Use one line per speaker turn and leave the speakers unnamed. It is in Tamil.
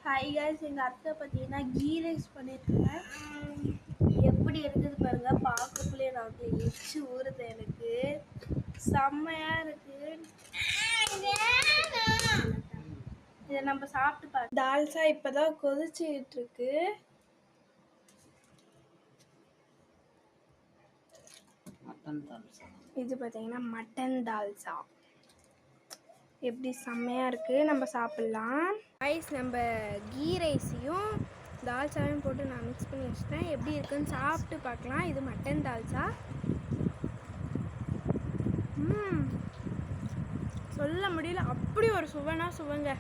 ஹாய் காய்ஸ், எங்கள் அத்தை பார்த்தீங்கன்னா கீ ரைஸ் பண்ணியிருக்கேன். எப்படி இருக்குது பாருங்க, பார்க்கக்குள்ளே நான் எச்சு ஊறுது. எனக்கு செம்மையாக இருக்குது. இதை நம்ம சாப்பிட்டு பார்க்க. தால்சா இப்போ தான் கொதிச்சுட்டு இருக்கு. இது பார்த்தீங்கன்னா மட்டன் தால்சா எப்படி செம்மையாக இருக்குது. நம்ம சாப்பிட்லாம். ரைஸ் நம்ம கீ ரைஸையும் தால்சாவையும் போட்டு நான் மிக்ஸ் பண்ணி வச்சுட்டேன். எப்படி இருக்குன்னு சாப்பிட்டு பார்க்கலாம். இது மட்டன் தால்சா. சொல்ல முடியல, அப்படி ஒரு சுவைனா சுவைங்க.